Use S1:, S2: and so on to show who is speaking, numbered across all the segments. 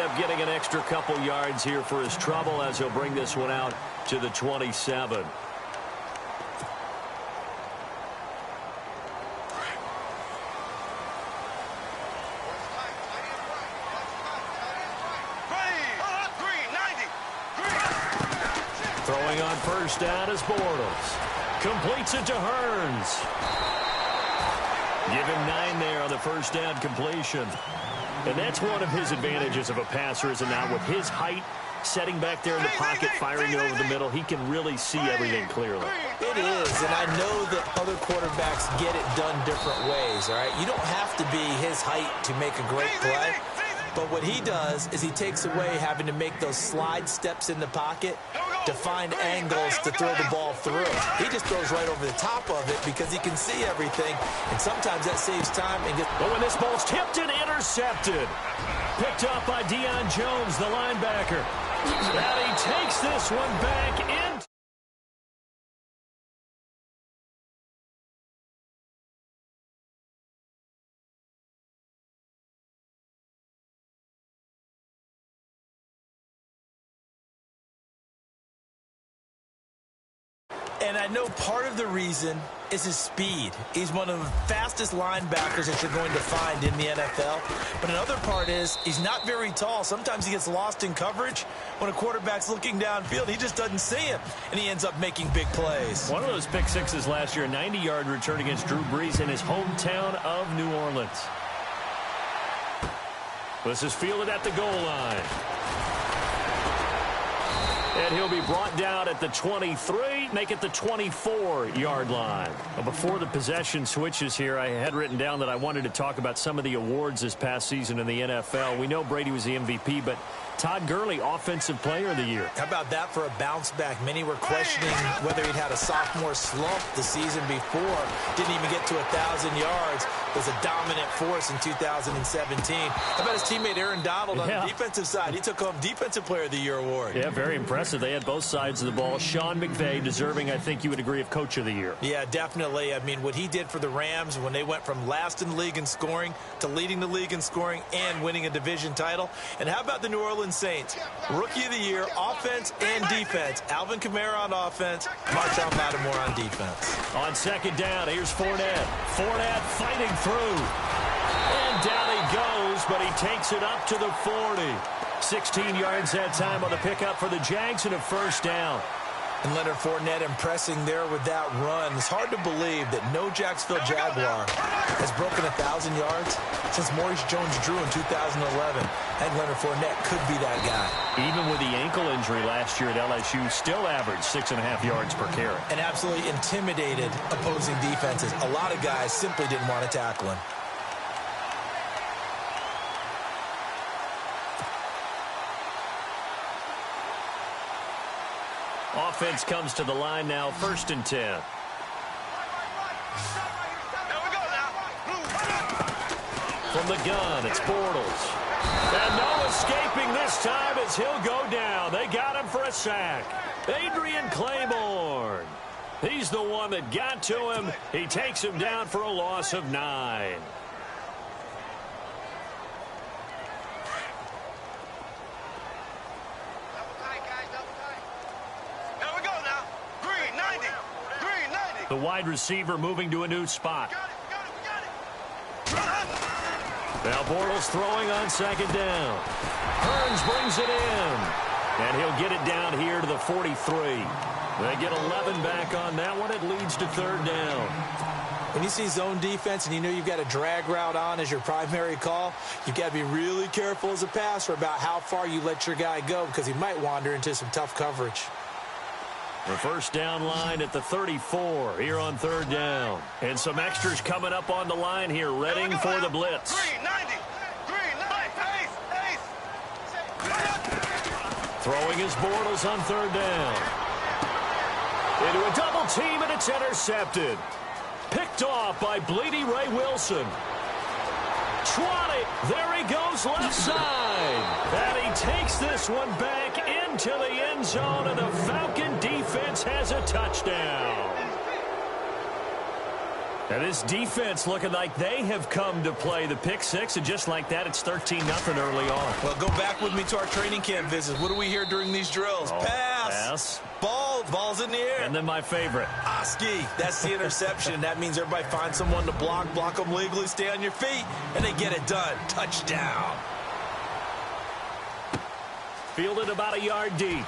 S1: up getting an extra couple yards here for his trouble as he'll bring this one out to the 27. Throwing on first down is Bortles. Completes it to Hearns. Give him 9 there on the first down completion. And that's one of his advantages of a passer, is it not? With his height, setting back there in the pocket, firing it over the middle, he can really see everything clearly.
S2: It is, and I know that other quarterbacks get it done different ways, all right? You don't have to be his height to make a great play. But what he does is he takes away having to make those slide steps in the pocket to find angles to throw the ball through. He just throws right over the top of it because he can see everything, and sometimes that saves time.
S1: But when this ball's tipped and intercepted, picked up by Deion Jones, the linebacker. And he takes this one back in.
S2: And I know part of the reason is his speed. He's one of the fastest linebackers that you're going to find in the NFL. But another part is he's not very tall. Sometimes he gets lost in coverage. When a quarterback's looking downfield, he just doesn't see him, and he ends up making big plays.
S1: One of those pick sixes last year, a 90-yard return against Drew Brees in his hometown of New Orleans. This is fielded at the goal line. And he'll be brought down at the 23, make it the 24-yard line. Well, before the possession switches here, I had written down that I wanted to talk about some of the awards this past season in the NFL. We know Brady was the MVP, but Todd Gurley, Offensive Player of the Year.
S2: How about that for a bounce back? Many were questioning whether he'd had a sophomore slump the season before. Didn't even get to 1,000 yards. Was a dominant force in 2017. How about his teammate Aaron Donald on the defensive side? He took home Defensive Player of the Year award.
S1: Yeah, very impressive. They had both sides of the ball. Sean McVay deserving, I think you would agree, of Coach of the Year.
S2: Yeah, definitely. I mean, what he did for the Rams when they went from last in the league in scoring to leading the league in scoring and winning a division title. And how about the New Orleans Saints? Rookie of the Year, offense and defense. Alvin Kamara on offense, Marshon Lattimore on defense.
S1: On second down, here's Fournette. Fournette fighting through. And down he goes, but he takes it up to the 40. 16 yards that time on the pickup for the Jags and a first down.
S2: And Leonard Fournette impressing there with that run. It's hard to believe that no Jacksonville Jaguar has broken 1,000 yards since Maurice Jones-Drew in 2011. And Leonard Fournette could be that guy.
S1: Even with the ankle injury last year at LSU, still averaged 6.5 yards per carry.
S2: And absolutely intimidated opposing defenses. A lot of guys simply didn't want to tackle him.
S1: Offense comes to the line now, 1st and 10. From the gun, it's Bortles. And no escaping this time as he'll go down. They got him for a sack. Adrian Claiborne. He's the one that got to him. He takes him down for a loss of 9. The wide receiver moving to a new spot. Now Bortles throwing on second down. Hearns brings it in. And he'll get it down here to the 43. They get 11 back on that one. It leads to 3rd down.
S2: When you see zone defense and you know you've got a drag route on as your primary call, you've got to be really careful as a passer about how far you let your guy go because he might wander into some tough coverage.
S1: The first down line at the 34 here on 3rd down. And some extras coming up on the line here, readying for the blitz. Throwing his Bortles on 3rd down. Into a double team, and it's intercepted. Picked off by Bleedy Ray Wilson. 20. There he goes left side. And he takes this one back into the end zone, and the Falcon defense has a touchdown. And this defense looking like they have come to play. The pick six, and just like that, it's 13-0 early on.
S2: Well, go back with me to our training camp visits. What do we hear during these drills? Pass. Ball's in the air.
S1: And then my favorite.
S2: Oski. That's the interception. That means everybody finds someone to block them legally, stay on your feet, and they get it done. Touchdown.
S1: Fielded about a yard deep.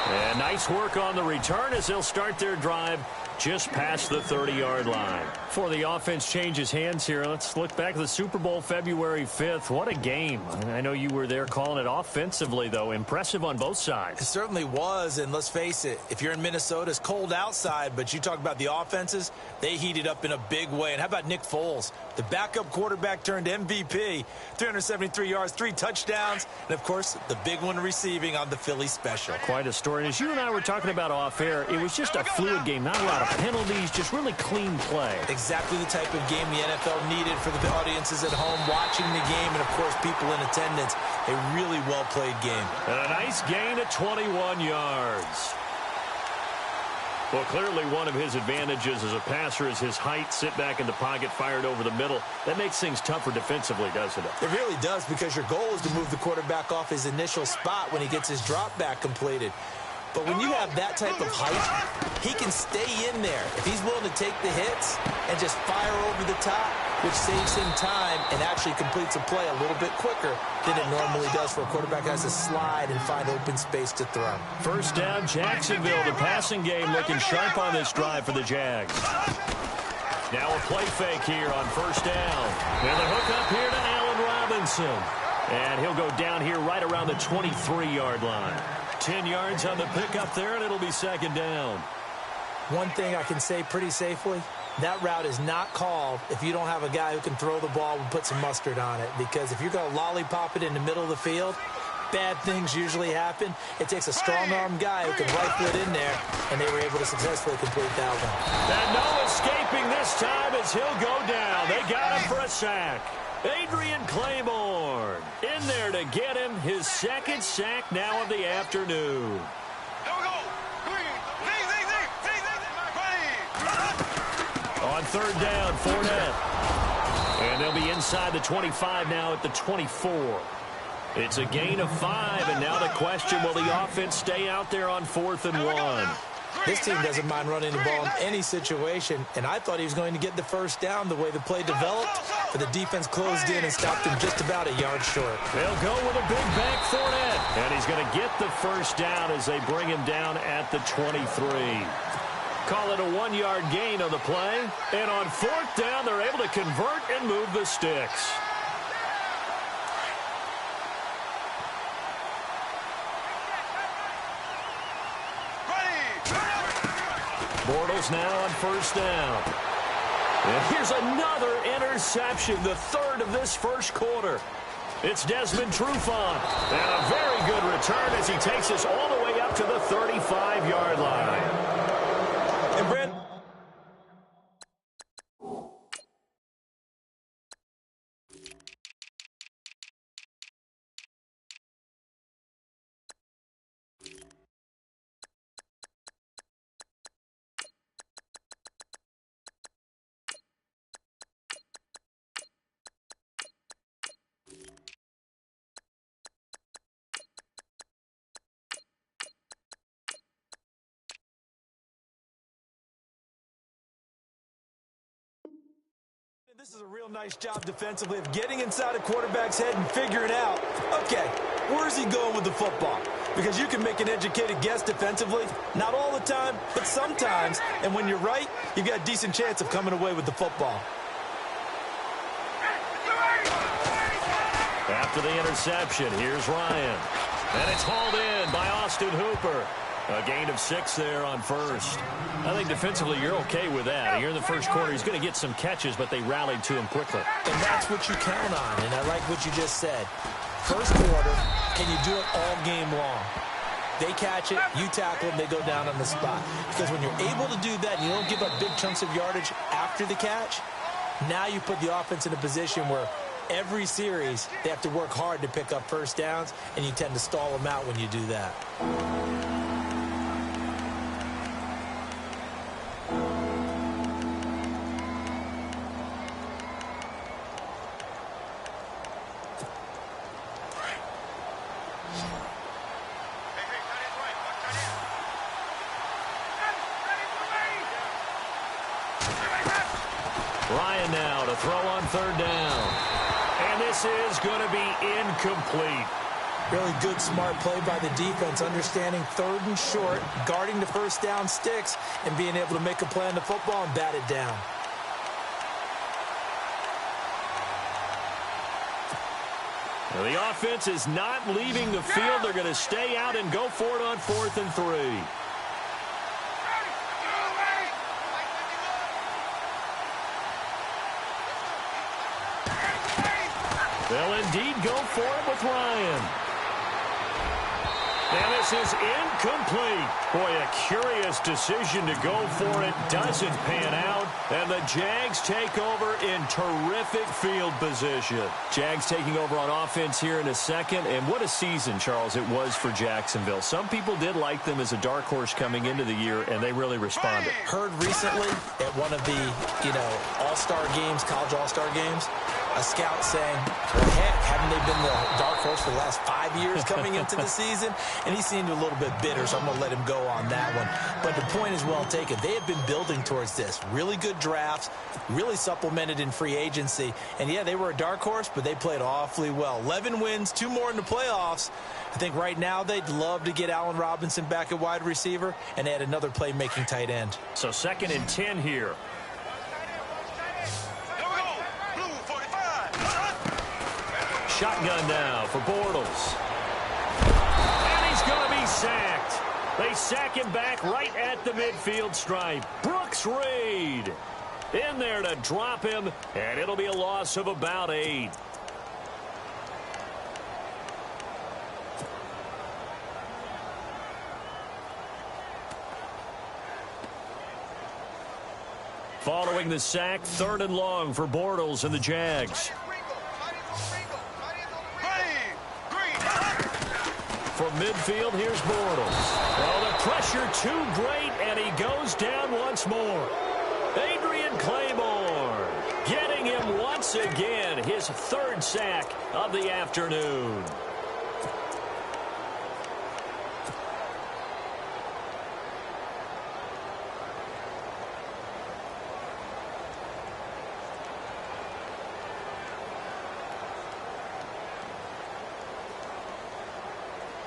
S1: And nice work on the return as they'll start their drive just past the 30-yard line. Before the offense changes hands here, let's look back at the Super Bowl February 5th. What a game. I know you were there calling it offensively, though. Impressive on both sides.
S2: It certainly was, and let's face it, if you're in Minnesota, it's cold outside, but you talk about the offenses, they heated up in a big way. And how about Nick Foles? The backup quarterback turned MVP, 373 yards, 3 touchdowns, and, of course, the big one receiving on the Philly special.
S1: Quite a story. And as you and I were talking about off air, it was just a fluid game, not a lot of penalties, just really clean play.
S2: Exactly the type of game the NFL needed for the audiences at home watching the game and, of course, people in attendance. A really well-played game.
S1: And a nice gain of 21 yards. Well, clearly one of his advantages as a passer is his height. Sit back in the pocket, fired over the middle. That makes things tougher defensively, doesn't it?
S2: It really does, because your goal is to move the quarterback off his initial spot when he gets his drop back completed. But when you have that type of height, he can stay in there. If he's willing to take the hits and just fire over the top, which saves him time and actually completes a play a little bit quicker than it normally does for a quarterback that has to slide and find open space to throw.
S1: First down, Jacksonville. The passing game looking sharp on this drive for the Jags. Now a play fake here on first down. And the hook up here to Allen Robinson. And he'll go down here right around the 23-yard line. 10 yards on the pickup there, and it'll be second down.
S2: One thing I can say pretty safely, that route is not called if you don't have a guy who can throw the ball and put some mustard on it. Because if you're going to lollipop it in the middle of the field, bad things usually happen. It takes a strong-arm guy who can rifle it in there, and they were able to successfully complete that one.
S1: And no escaping this time as he'll go down. They got him for a sack. Adrian Claiborne in there to get him his second sack now of the afternoon. On third down, Fournette. And they'll be inside the 25 now at the 24. It's a gain of 5, and now the question, will the offense stay out there on 4th and 1?
S2: This team doesn't mind running the ball in any situation, and I thought he was going to get the first down the way the play developed, but the defense closed in and stopped him just about a yard short.
S1: They'll go with a big back Fournette, and he's going to get the first down as they bring him down at the 23. Call it a 1-yard gain on the play, and on 4th down, they're able to convert and move the sticks. Bortles now on first down. And here's another interception, the third of this first quarter. It's Desmond Trufant. And a very good return as he takes us all the way up to the 35-yard line.
S2: And Brent, this is a real nice job defensively of getting inside a quarterback's head and figuring out, okay, where's he going with the football? Because you can make an educated guess defensively, not all the time, but sometimes. And when you're right, you've got a decent chance of coming away with the football.
S1: After the interception, here's Ryan. And it's hauled in by Austin Hooper. A gain of 6 there on first. I think defensively you're okay with that. Here in the first quarter, he's going to get some catches, but they rallied to him quickly.
S2: And that's what you count on, and I like what you just said. First quarter, can you do it all game long? They catch it, you tackle them, they go down on the spot. Because when you're able to do that and you don't give up big chunks of yardage after the catch, now you put the offense in a position where every series they have to work hard to pick up first downs, and you tend to stall them out when you do that.
S1: Ryan now to throw on third down. And this is going to be incomplete.
S2: Really good, smart play by the defense, understanding third and short, guarding the first down sticks, and being able to make a play on the football and bat it down.
S1: Now the offense is not leaving the field. They're going to stay out and go for it on 4th and 3. They'll indeed go for it with Ryan. And this is incomplete. Boy, a curious decision to go for it. Doesn't pan out. And the Jags take over in terrific field position. Jags taking over on offense here in a second. And what a season, Charles, it was for Jacksonville. Some people did like them as a dark horse coming into the year, and they really responded.
S2: Heard recently at one of the, all-star games, college all-star games, a scout saying, well, heck, haven't they been the dark horse for the last 5 years coming into the season? And he seemed a little bit bitter, so I'm going to let him go on that one. But the point is well taken. They have been building towards this. Really good drafts, really supplemented in free agency. And, yeah, they were a dark horse, but they played awfully well. 11 wins, 2 more in the playoffs. I think right now they'd love to get Allen Robinson back at wide receiver and add another playmaking tight end.
S1: So 2nd and 10 here. Shotgun now for Bortles. And he's going to be sacked. They sack him back right at the midfield stripe. Brooks Reed in there to drop him, and it'll be a loss of about 8. Following the sack, 3rd and long for Bortles and the Jags. From midfield, here's Bortles. Oh, the pressure too great, and he goes down once more. Adrian Claymore getting him once again, his 3rd sack of the afternoon.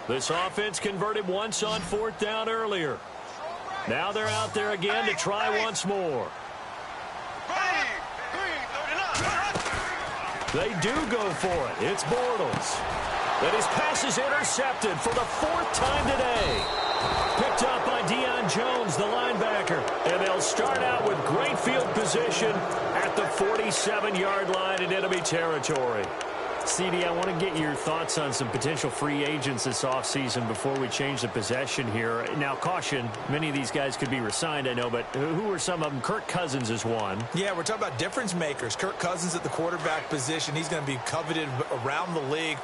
S1: This offense converted once on 4th down earlier. Now they're out there again to try once more. They do go for it. It's Bortles. And his pass is intercepted for the 4th time today. Picked up by Deion Jones, the linebacker. And they'll start out with great field position at the 47-yard line in enemy territory. CD, I want to get your thoughts on some potential free agents this offseason before we change the possession here. Now, caution, many of these guys could be re-signed, I know, but who are some of them? Kirk Cousins is one.
S2: Yeah, we're talking about difference makers. Kirk Cousins at the quarterback position. He's going to be coveted around the league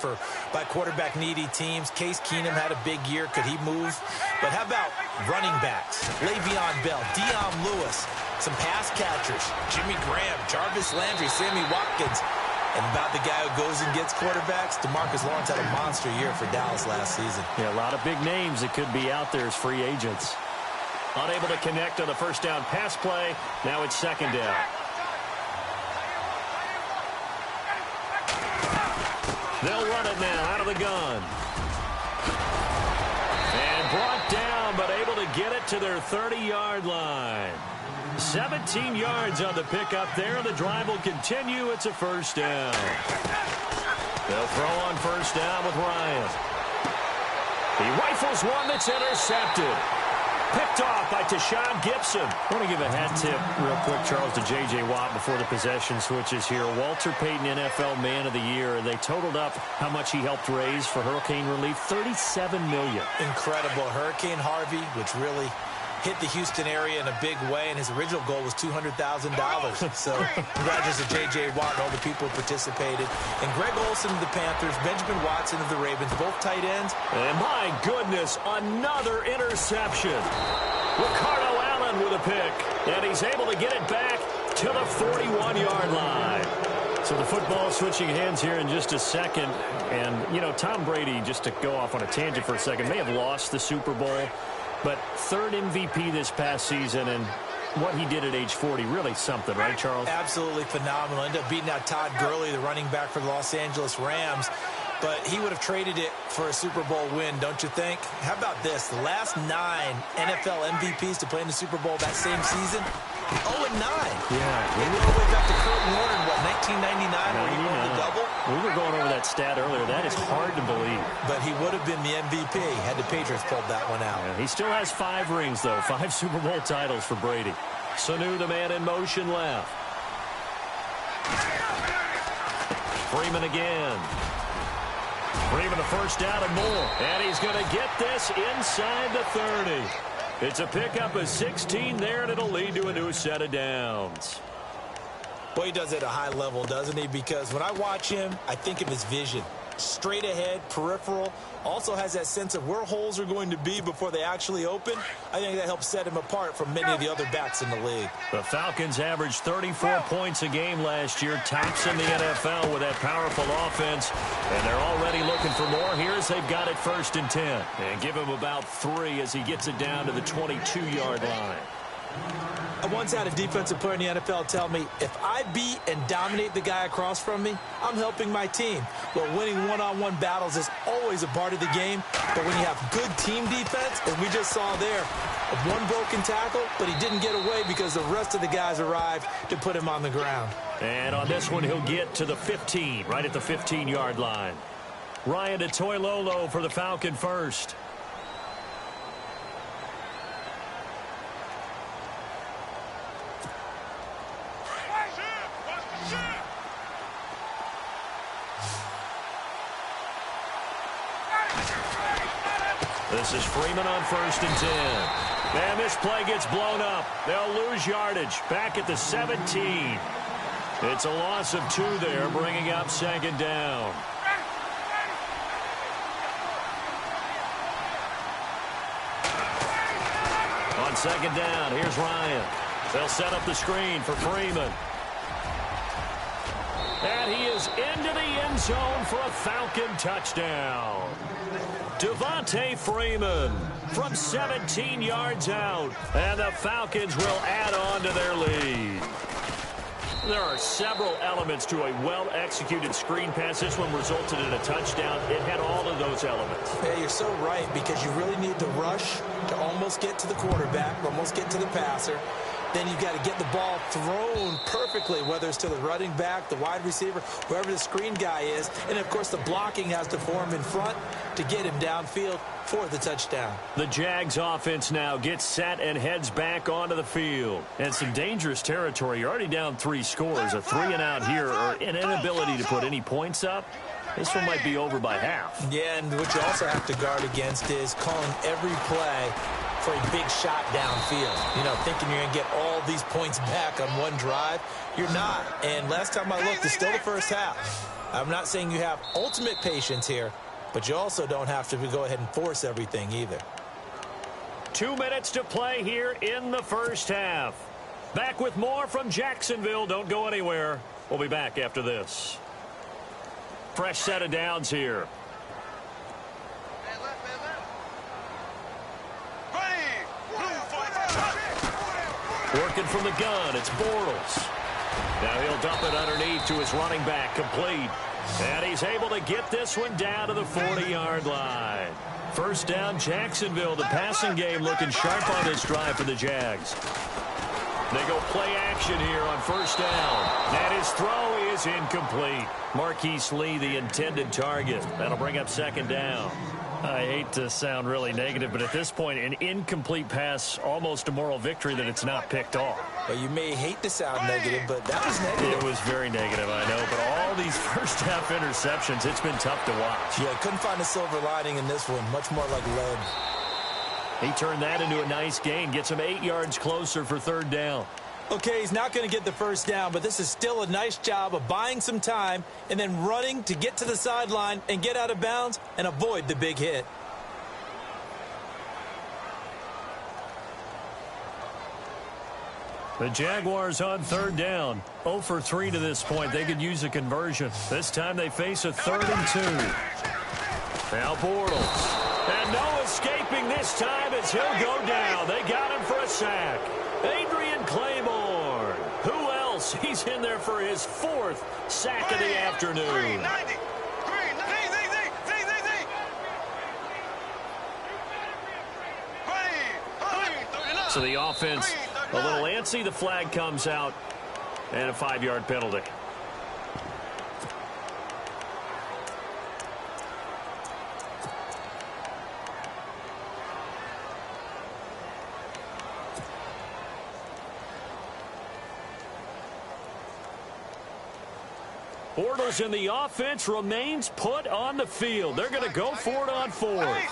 S2: by quarterback-needy teams. Case Keenum had a big year. Could he move? But how about running backs? Le'Veon Bell, Dion Lewis, some pass catchers, Jimmy Graham, Jarvis Landry, Sammy Watkins. And about the guy who goes and gets quarterbacks, DeMarcus Lawrence had a monster year for Dallas last season.
S1: Yeah, a lot of big names that could be out there as free agents. Unable to connect on the first down pass play. Now it's 2nd down. They'll run it now out of the gun. And brought down, but able to get it to their 30-yard line. 17 yards on the pickup there. The drive will continue. It's a 1st down. They'll throw on 1st down with Ryan. He rifles one that's intercepted. Picked off by Tashawn Gibson. I want to give a hat tip real quick, Charles, to J.J. Watt before the possession switches here. Walter Payton, NFL Man of the Year. They totaled up how much he helped raise for hurricane relief. $37 million.
S2: Incredible. Hurricane Harvey, which really hit the Houston area in a big way, and his original goal was $200,000. So congratulations to J.J. Watt and all the people who participated. And Greg Olsen of the Panthers, Benjamin Watson of the Ravens, both tight ends.
S1: And my goodness, another interception. Ricardo Allen with a pick, and he's able to get it back to the 41-yard line. So the football switching hands here in just a second. And, you know, Tom Brady, just to go off on a tangent for a second, may have lost the Super Bowl, but third MVP this past season, and what he did at age 40, really something, right, Charles?
S2: Absolutely phenomenal. Ended up beating out Todd Gurley, the running back for the Los Angeles Rams. But he would have traded it for a Super Bowl win, don't you think? How about this? The last 9 NFL MVPs to play in the Super Bowl that same season, 0-9.
S1: Yeah.
S2: Maybe all the way back to Kurt Warner in, what, 1999 where he won the double?
S1: We were going over that stat earlier. That is hard to believe.
S2: But he would have been the MVP had the Patriots pulled that one out.
S1: Yeah, he still has 5 rings, though. 5 Super Bowl titles for Brady. Sanu, the man in motion left. Freeman again. Freeman, the first down and more. And he's going to get this inside the 30. It's a pickup of 16 there, and it'll lead to a new set of downs.
S2: Well, he does it at a high level, doesn't he? Because when I watch him, I think of his vision. Straight ahead, peripheral. Also has that sense of where holes are going to be before they actually open. I think that helps set him apart from many of the other backs in the league.
S1: The Falcons averaged 34 points a game last year. Tops in the NFL with that powerful offense. And they're already looking for more. Here's they've got it 1st and 10. And give him about 3 as he gets it down to the 22-yard line.
S2: I once had a defensive player in the NFL tell me, if I beat and dominate the guy across from me, I'm helping my team. Well, winning one-on-one battles is always a part of the game, but when you have good team defense, as we just saw there, one broken tackle, but he didn't get away because the rest of the guys arrived to put him on the ground.
S1: And on this one, he'll get to the 15, right at the 15-yard line. Ryan Toilolo for the Falcon first. This is Freeman on 1st and 10. And this play gets blown up. They'll lose yardage back at the 17. It's a loss of 2 there, bringing up 2nd down. On 2nd down, here's Ryan. They'll set up the screen for Freeman. And he is into the end zone for a Falcon touchdown. Devontae Freeman from 17 yards out. And the Falcons will add on to their lead. There are several elements to a well-executed screen pass. This one resulted in a touchdown. It had all of those elements.
S2: Yeah, you're so right, because you really need the rush to almost get to the quarterback, almost get to the passer. Then you've got to get the ball thrown perfectly, whether it's to the running back, the wide receiver, whoever the screen guy is. And, of course, the blocking has to form in front to get him downfield for the touchdown.
S1: The Jags offense now gets set and heads back onto the field. And some dangerous territory. You're already down 3 scores. A 3-and-out here, or an inability to put any points up. This one might be over by half.
S2: Yeah, and what you also have to guard against is calling every play for a big shot downfield. You know, thinking you're going to get all these points back on one drive. You're not. And last time I looked, it's still the first half. I'm not saying you have ultimate patience here, but you also don't have to go ahead and force everything either.
S1: 2 minutes to play here in the first half. Back with more from Jacksonville. Don't go anywhere. We'll be back after this. Fresh set of downs here. Working from the gun, it's Bortles. Now he'll dump it underneath to his running back, complete. And he's able to get this one down to the 40-yard line. First down, Jacksonville. The passing game looking sharp on this drive for the Jags. They go play action here on first down. And his throw is incomplete. Marquise Lee, the intended target. That'll bring up 2nd down. I hate to sound really negative, but at this point, an incomplete pass, almost a moral victory that it's not picked off.
S2: Well, you may hate to sound negative, but that was negative.
S1: It was very negative, I know. But all these first-half interceptions, it's been tough to watch.
S2: Yeah, couldn't find a silver lining in this one. Much more like lead.
S1: He turned that into a nice gain. Gets him 8 yards closer for 3rd down.
S2: Okay, he's not going to get the first down, but this is still a nice job of buying some time and then running to get to the sideline and get out of bounds and avoid the big hit.
S1: The Jaguars on third down. 0 for 3 to this point. They could use a conversion. This time they face a 3rd and 2. Now Bortles. And no escaping this time as he'll go down. They got him for a sack. Adrian Claiborne. Who else? He's in there for his 4th sack of the afternoon. So the offense a little antsy. The flag comes out and a 5-yard penalty. Bortles in the offense remains put on the field. They're going to go for it on 4th.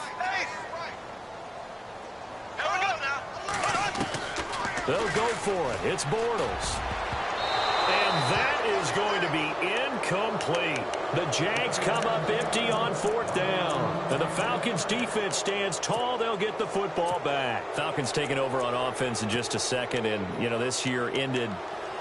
S1: They'll go for it. It's Bortles. And that is going to be incomplete. The Jags come up empty on 4th down. And the Falcons defense stands tall. They'll get the football back. Falcons taking over on offense in just a second. And, you know, this year ended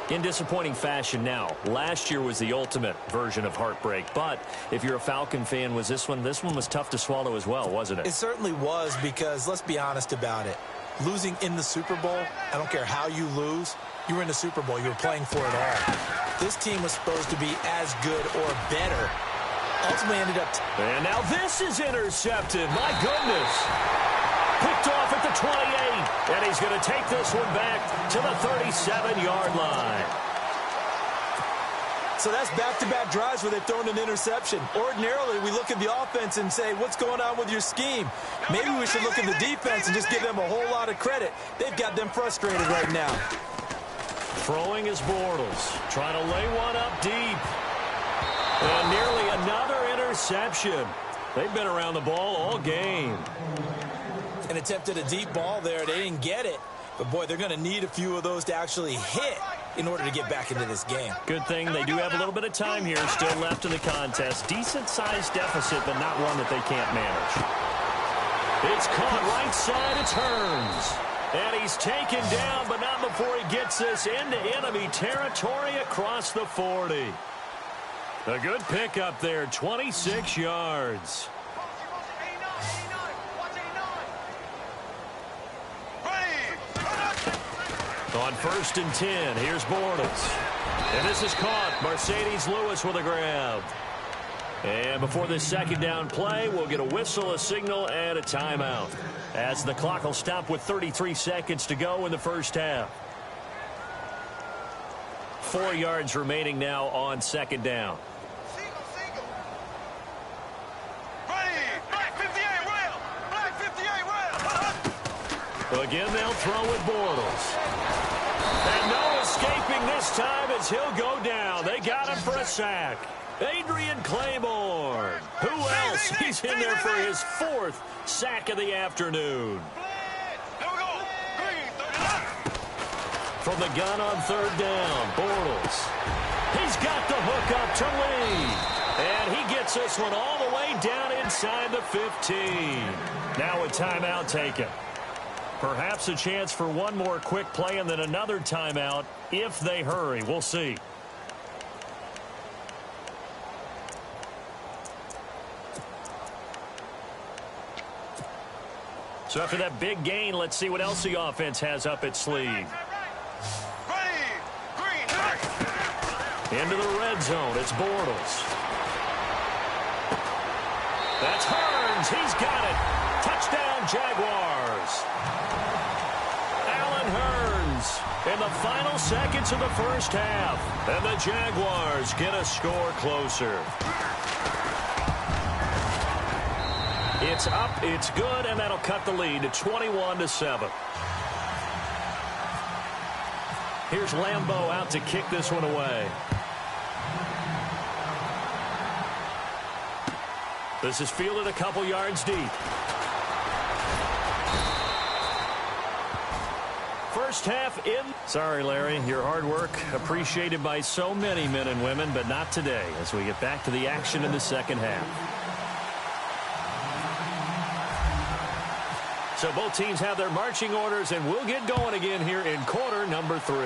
S1: in disappointing fashion now. Last year was the ultimate version of heartbreak. But if you're a Falcon fan, was this one was tough to swallow as well, wasn't it?
S2: It certainly was, because let's be honest about it. Losing in the Super Bowl, I don't care how you lose, you were in the Super Bowl. You were playing for it all. This team was supposed to be as good or better. Ultimately ended up...
S1: And now this is intercepted. My goodness. Picked off at the 28. And he's going to take this one back to the 37-yard line.
S2: So that's back-to-back drives where they've thrown an interception. Ordinarily, we look at the offense and say, what's going on with your scheme? Maybe we should look at the defense and just give them a whole lot of credit. They've got them frustrated right now.
S1: Throwing is Bortles. Trying to lay one up deep. And nearly another interception. They've been around the ball all game.
S2: And attempted a deep ball there. They didn't get it. But, boy, they're going to need a few of those to actually hit in order to get back into this game.
S1: Good thing they do have a little bit of time here still left in the contest. Decent-sized deficit, but not one that they can't manage. It's caught right side. It's Hearns. And he's taken down, but not before he gets this into enemy territory across the 40. A good pickup there, 26 yards. On 1st and 10, here's Bortles. And this is caught. Mercedes Lewis with a grab. And before this 2nd down play, we'll get a whistle, a signal, and a timeout, as the clock will stop with 33 seconds to go in the first half. 4 yards remaining now on 2nd down. Again, they'll throw with Bortles. And no escaping this time as he'll go down. They got him for a sack. Adrian Claiborne. Who else? He's in there for his 4th sack of the afternoon. From the gun on 3rd down, Bortles. He's got the hook up to Lee. And he gets this one all the way down inside the 15. Now a timeout taken. Perhaps a chance for one more quick play and then another timeout if they hurry. We'll see. So after that big gain, let's see what else the offense has up its sleeve. Into the red zone. It's Bortles. That's Hearns. He's got it. Touchdown, Jaguars. Allen Hearns in the final seconds of the first half. And the Jaguars get a score closer. It's up, it's good, and that'll cut the lead to 21-7. Here's Lambeau out to kick this one away. This is fielded a couple yards deep. First half in. Sorry, Larry, your hard work appreciated by so many men and women, but not today as we get back to the action in the second half. So both teams have their marching orders, and we'll get going again here in quarter number 3.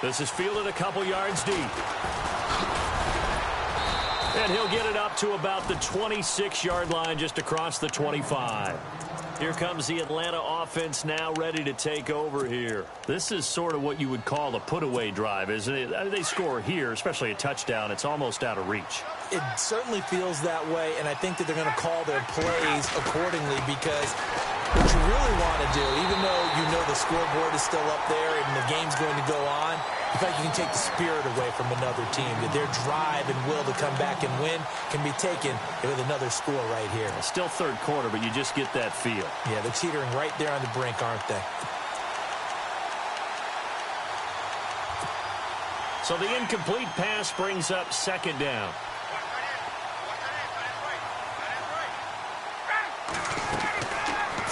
S1: This is fielded a couple yards deep. And he'll get it up to about the 26-yard line, just across the 25. Here comes the Atlanta offense now ready to take over here. This is sort of what you would call a put-away drive, isn't it? I mean, they score here, especially a touchdown. It's almost out of reach.
S2: It certainly feels that way, and I think that they're going to call their plays accordingly, because what you really want to do, even though you know the scoreboard is still up there and the game's going to go on, in fact, you can take the spirit away from another team. That their drive and will to come back and win can be taken with another score right here.
S1: It's still third quarter, but you just get that feel.
S2: Yeah, they're teetering right there on the brink, aren't they?
S1: So the incomplete pass brings up second down.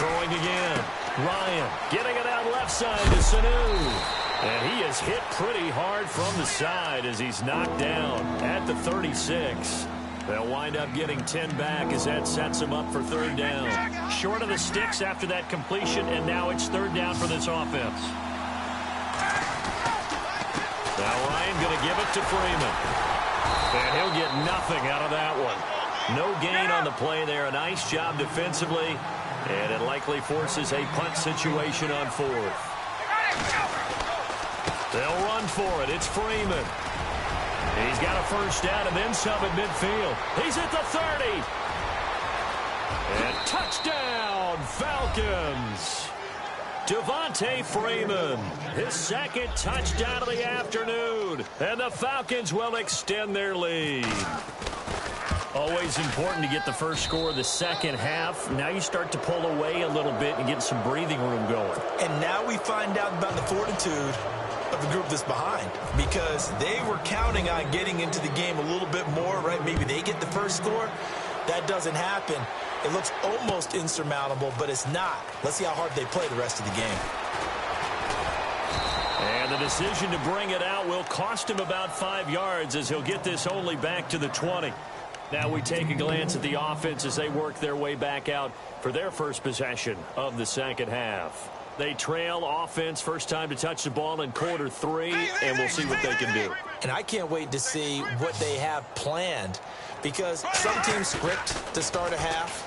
S1: Throwing again. Ryan getting it out left side to Sanu. And he is hit pretty hard from the side as he's knocked down at the 36. They'll wind up getting 10 back as that sets him up for third down. Short of the sticks after that completion, and now it's third down for this offense. Now Ryan going to give it to Freeman. And he'll get nothing out of that one. No gain on the play there. A nice job defensively. And it likely forces a punt situation on fourth. They'll run for it. It's Freeman. He's got a first down and then some at midfield. He's at the 30. And touchdown, Falcons. Devontae Freeman, his second touchdown of the afternoon. And the Falcons will extend their lead. Always important to get the first score of the second half. Now you start to pull away a little bit and get some breathing room going.
S2: And now we find out about the fortitude of the group that's behind, because they were counting on getting into the game a little bit more, right? Maybe they get the first score. That doesn't happen. It looks almost insurmountable, but it's not. Let's see how hard they play the rest of the game.
S1: And the decision to bring it out will cost him about 5 yards, as he'll get this only back to the 20. Now we take a glance at the offense as they work their way back out for their first possession of the second half. They trail offense, first time to touch the ball in quarter 3, and we'll see what they can do.
S2: And I can't wait to see what they have planned, because some teams script to start a half.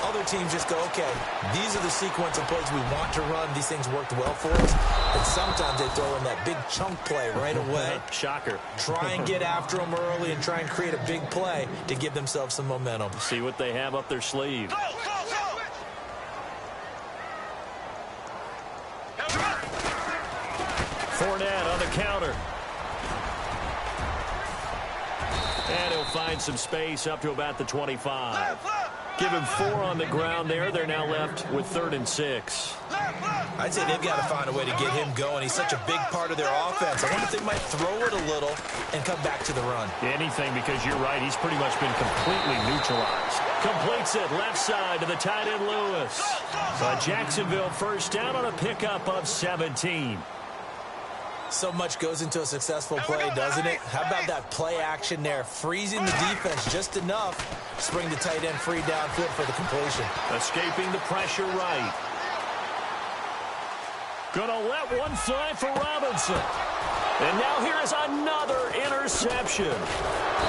S2: Other teams just go, okay, these are the sequence of plays we want to run. These things worked well for us. And sometimes they throw in that big chunk play right away.
S1: Shocker.
S2: Try and get after them early and try and create a big play to give themselves some momentum.
S1: See what they have up their sleeve. Fournette on the counter. And he'll find some space up to about the 25. Give him 4 on the ground there. They're now left with 3rd and 6.
S2: I'd say they've got to find a way to get him going. He's such a big part of their offense. I wonder if they might throw it a little and come back to the run.
S1: Anything, because you're right. He's pretty much been completely neutralized. Completes it left side to the tight end Lewis. So Jacksonville first down on a pickup of 17.
S2: So much goes into a successful play, doesn't it? How about that play action there? Freezing the defense just enough to bring the tight end free downfield for the completion.
S1: Escaping the pressure right. Gonna let one fly for Robinson. And now here is another interception.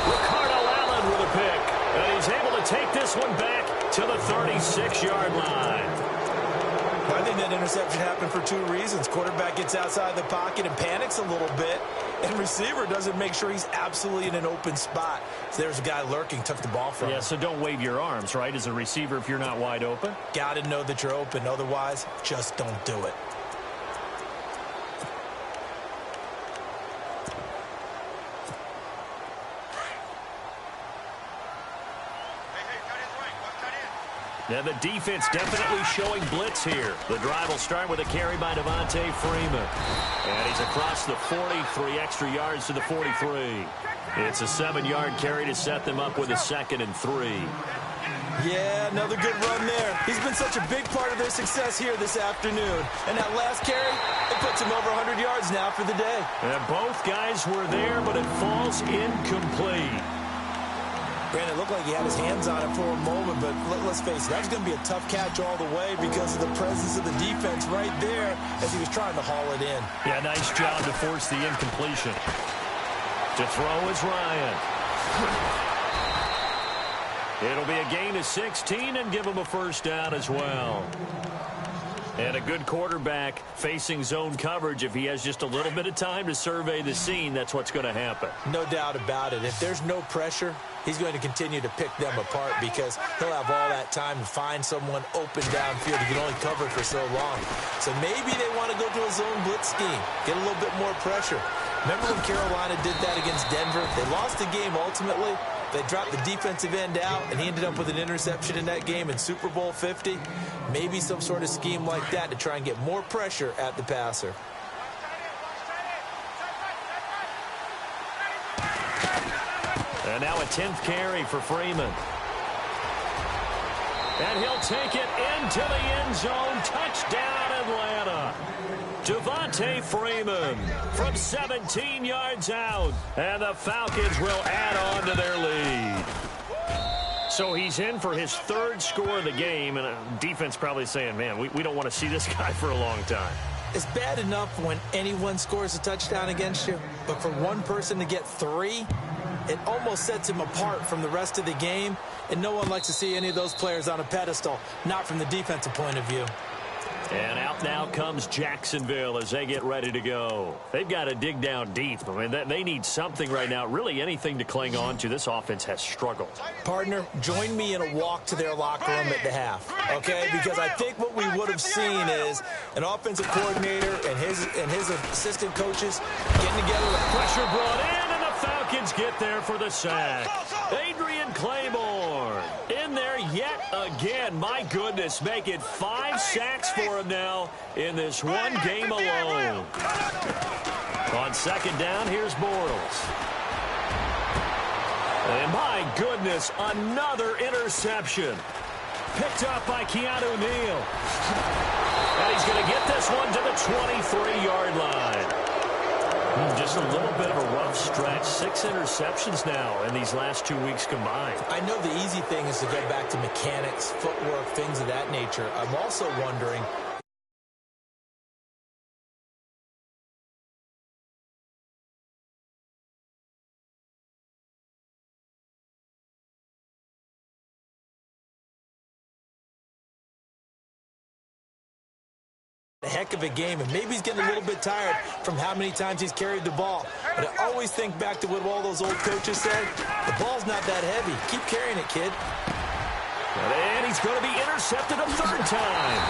S1: Ricardo Allen with a pick. And he's able to take this one back to the 36-yard line.
S2: I think that interception happened for 2 reasons. Quarterback gets outside the pocket and panics a little bit, and receiver doesn't make sure he's absolutely in an open spot. So there's a guy lurking, took the ball from him.
S1: Yeah, so don't wave your arms, right, as a receiver if you're not wide open?
S2: Got to know that you're open. Otherwise, just don't do it.
S1: Now the defense definitely showing blitz here. The drive will start with a carry by Devontae Freeman. And he's across the 43 extra yards to the 43. It's a 7-yard carry to set them up with a 2nd and 3.
S2: Yeah, another good run there. He's been such a big part of their success here this afternoon. And that last carry, it puts him over 100 yards now for the day.
S1: And both guys were there, but it falls incomplete.
S2: Brandon, it looked like he had his hands on it for a moment, but let's face it, that was going to be a tough catch all the way because of the presence of the defense right there as he was trying to haul it in.
S1: Yeah, nice job to force the incompletion. To throw is Ryan. It'll be a gain of 16 and give him a first down as well. And a good quarterback facing zone coverage, if he has just a little bit of time to survey the scene, that's what's going to happen.
S2: No doubt about it. If there's no pressure, he's going to continue to pick them apart because he'll have all that time to find someone open downfield. He can only cover for so long. So maybe they want to go to a zone blitz scheme, get a little bit more pressure. Remember when Carolina did that against Denver? They lost the game ultimately. They dropped the defensive end out, and he ended up with an interception in that game in Super Bowl 50. Maybe some sort of scheme like that to try and get more pressure at the passer.
S1: And now a 10th carry for Freeman. And he'll take it into the end zone. Touchdown, Atlanta. Devontae Freeman from 17 yards out. And the Falcons will add on to their lead. So he's in for his third score of the game. And defense probably saying, man, we don't want to see this guy for a long time.
S2: It's bad enough when anyone scores a touchdown against you. But for one person to get 3, it almost sets him apart from the rest of the game. And no one likes to see any of those players on a pedestal, not from the defensive point of view.
S1: And out now comes Jacksonville as they get ready to go. They've got to dig down deep. I mean, they need something right now, really anything to cling on to. This offense has struggled.
S2: Partner, join me in a walk to their locker room at the half, okay? Because I think what we would have seen is an offensive coordinator and his assistant coaches getting together.
S1: Pressure brought in, and the Falcons get there for the sack. Adrian Claiborne in there yet again. My goodness, make it 5 sacks for him now in this one game alone. On second down, here's Bortles. And my goodness, another interception. Picked up by Keanu Neal. And he's going to get this one to the 23-yard line. Just a little bit of a rough stretch. 6 interceptions now in these last 2 weeks combined.
S2: I know the easy thing is to go back to mechanics, footwork, things of that nature. I'm also wondering, a heck of a game, and maybe he's getting a little bit tired from how many times he's carried the ball. But I always think back to what all those old coaches said. The ball's not that heavy. Keep carrying it, kid.
S1: And he's going to be intercepted a third time.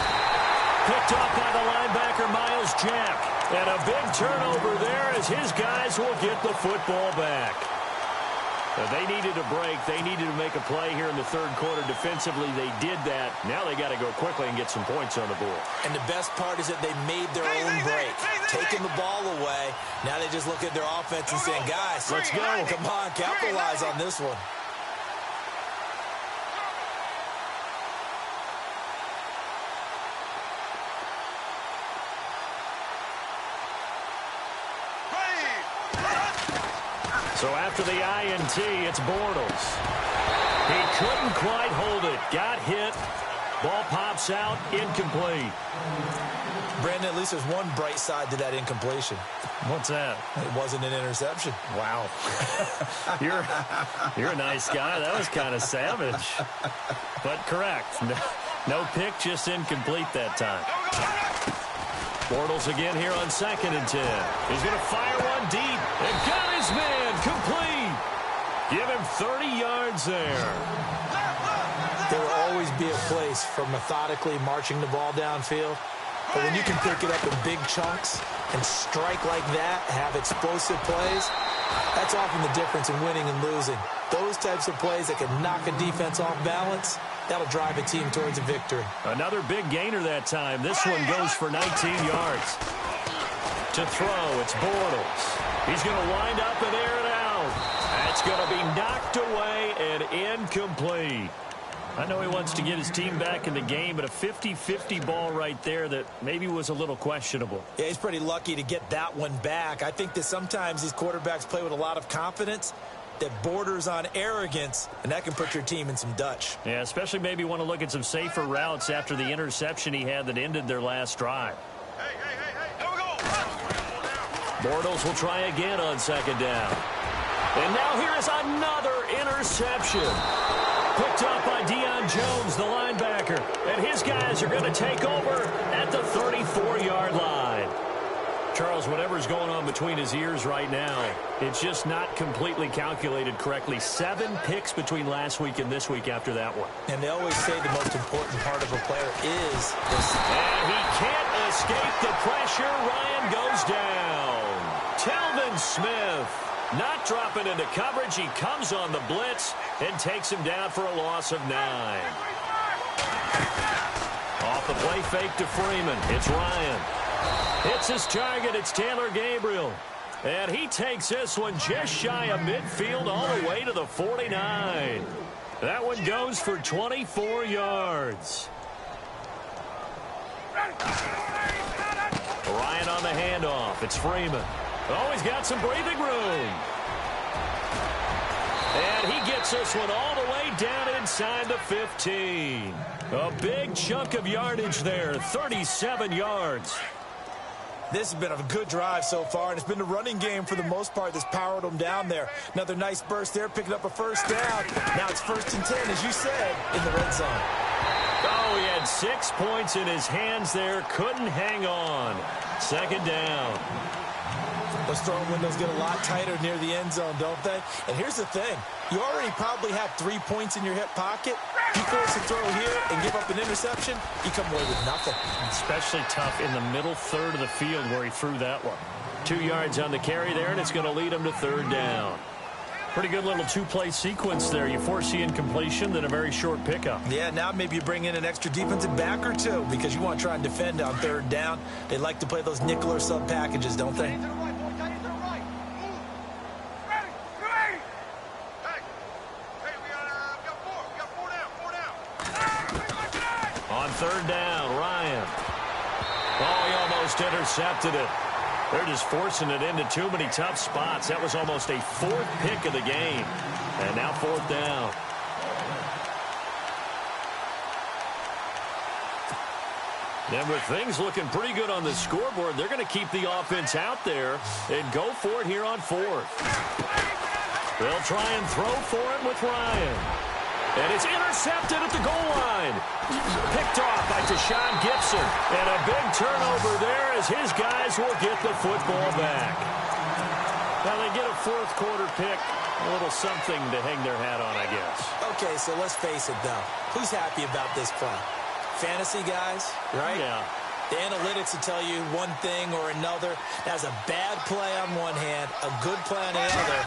S1: Picked off by the linebacker, Miles Jack. And a big turnover there as his guys will get the football back. They needed a break. They needed to make a play here in the third quarter. Defensively, they did that. Now they got to go quickly and get some points on the board.
S2: And the best part is that they made their own break, taking the ball away. Now they just look at their offense and saying, guys, let's go. Come on, capitalize on this one.
S1: So after the INT, it's Bortles. He couldn't quite hold it. Got hit. Ball pops out. Incomplete.
S2: Brandon, at least there's one bright side to that incompletion.
S1: What's that?
S2: It wasn't an interception.
S1: Wow. You're a nice guy. That was kind of savage. But correct. No pick, just incomplete that time. Bortles again here on 2nd and 10. He's going to fire one deep. And got his man complete. Give him 30 yards there.
S2: There will always be a place for methodically marching the ball downfield. But when you can pick it up in big chunks and strike like that, have explosive plays, that's often the difference in winning and losing. Those types of plays that can knock a defense off balance, that'll drive a team towards a victory.
S1: Another big gainer that time. This one goes for 19 yards. To throw, it's Bortles. He's going to wind up and air it out. That's going to be knocked away and incomplete. I know he wants to get his team back in the game, but a 50-50 ball right there that maybe was a little questionable.
S2: Yeah, he's pretty lucky to get that one back. I think that sometimes these quarterbacks play with a lot of confidence. that borders on arrogance, and that can put your team in some Dutch.
S1: Yeah, especially maybe want to look at some safer routes after the interception he had that ended their last drive.
S3: Here we go.
S1: Bortles will try again on second down. And now here is another interception. Picked up by Deion Jones, the linebacker. And his guys are going to take over at the 34-yard line. Charles, whatever's going on between his ears right now, it's just not completely calculated correctly. 7 picks between last week and this week after that one.
S2: And they always say the most important part of a player is this.
S1: And he can't escape the pressure. Ryan goes down. Telvin Smith not dropping into coverage. He comes on the blitz and takes him down for a loss of 9. Off the play fake to Freeman. It's Ryan. Hits his target. It's Taylor Gabriel. And he takes this one just shy of midfield all the way to the 49. That one goes for 24 yards. Ryan on the handoff. It's Freeman. Oh, he's got some breathing room. And he gets this one all the way down inside the 15. A big chunk of yardage there, 37 yards.
S2: This has been a good drive so far, and it's been the running game for the most part that's powered them down there. Another nice burst there, picking up a first down. Now it's 1st and 10, as you said, in the red zone.
S1: Oh, he had 6 points in his hands there. Couldn't hang on. 2nd down.
S2: Those throwing windows get a lot tighter near the end zone, don't they? And here's the thing. You already probably have 3 points in your hip pocket. You force a throw here and give up an interception, you come away with nothing.
S1: Especially tough in the middle third of the field where he threw that one. 2 yards on the carry there, and it's going to lead him to 3rd down. Pretty good little 2-play sequence there. You force the incompletion, then a very short pickup.
S2: Yeah, now maybe you bring in an extra defensive back or two because you want to try and defend on 3rd down. They like to play those nickel or sub packages, don't they?
S1: On 3rd down, Ryan. Oh, he almost intercepted it. They're just forcing it into too many tough spots. That was almost a 4th pick of the game. And now 4th down. And with things looking pretty good on the scoreboard, they're going to keep the offense out there and go for it here on 4th. They'll try and throw for it with Ryan. And it's intercepted at the goal line. Picked off by Deshaun Gibson. And a big turnover there as his guys will get the football back. Now they get a 4th quarter pick. A little something to hang their hat on, I guess.
S2: Okay, so let's face it, though. Who's happy about this play? Fantasy guys, right?
S1: Yeah.
S2: The analytics will tell you one thing or another. That's a bad play on one hand, a good play on the other.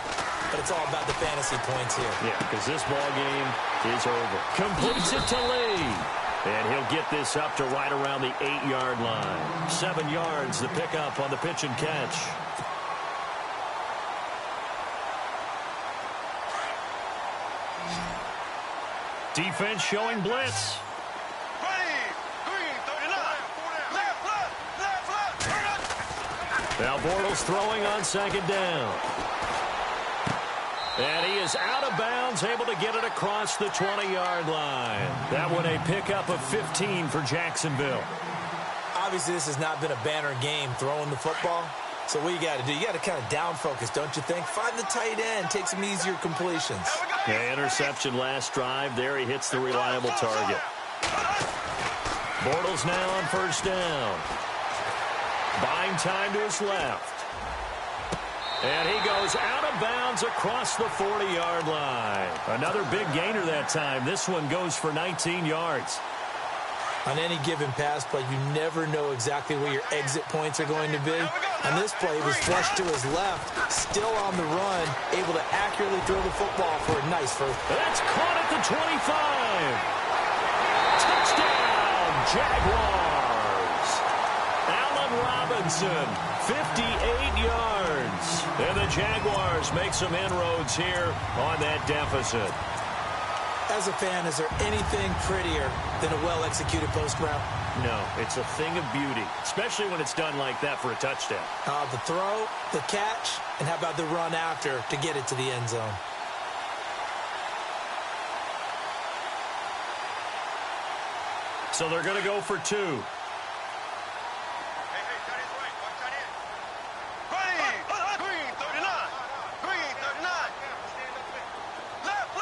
S2: But it's all about the fantasy points here.
S1: Yeah, because this ball game is over. Completes it to Lee. And he'll get this up to right around the 8-yard line. 7 yards, the pickup on the pitch and catch. Defense showing blitz. Now Bortles throwing on 2nd down. And he is out of bounds, able to get it across the 20-yard line. That one a pickup of 15 for Jacksonville.
S2: Obviously, this has not been a banner game throwing the football. So what you got to do, you got to kind of down focus, don't you think? Find the tight end, take some easier completions.
S1: Yeah, interception last drive. There he hits the reliable target. Bortles now on 1st down. Buying time to his left. And he goes out of bounds across the 40-yard line. Another big gainer that time. This one goes for 19 yards.
S2: On any given pass play, you never know exactly where your exit points are going to be. On this play, he was flushed to his left, still on the run, able to accurately throw the football for a nice first.
S1: That's caught at the 25. Touchdown, Jaguars. Allen Robinson, 58 yards. And the Jaguars make some inroads here on that deficit.
S2: As a fan, is there anything prettier than a well-executed post route?
S1: No, it's a thing of beauty, especially when it's done like that for a touchdown.
S2: The throw, the catch, and how about the run after to get it to the end zone?
S1: So they're going to go for 2.
S3: Hey, hey, that is right. Watch that in. Green 39. Green 39. Left.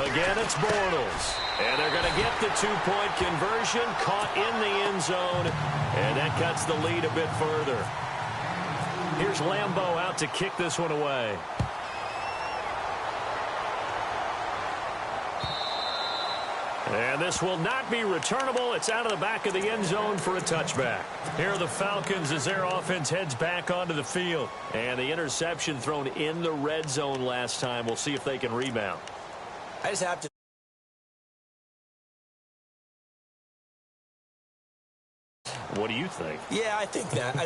S1: Again, it's Bortles. And they're going to get the 2-point conversion, caught in the end zone, and that cuts the lead a bit further. Here's Lambeau out to kick this one away. And this will not be returnable. It's out of the back of the end zone for a touchback. Here are the Falcons as their offense heads back onto the field. And the interception thrown in the red zone last time. We'll see if they can rebound.
S2: I just have to.
S1: What do you think?
S2: Yeah, I think that.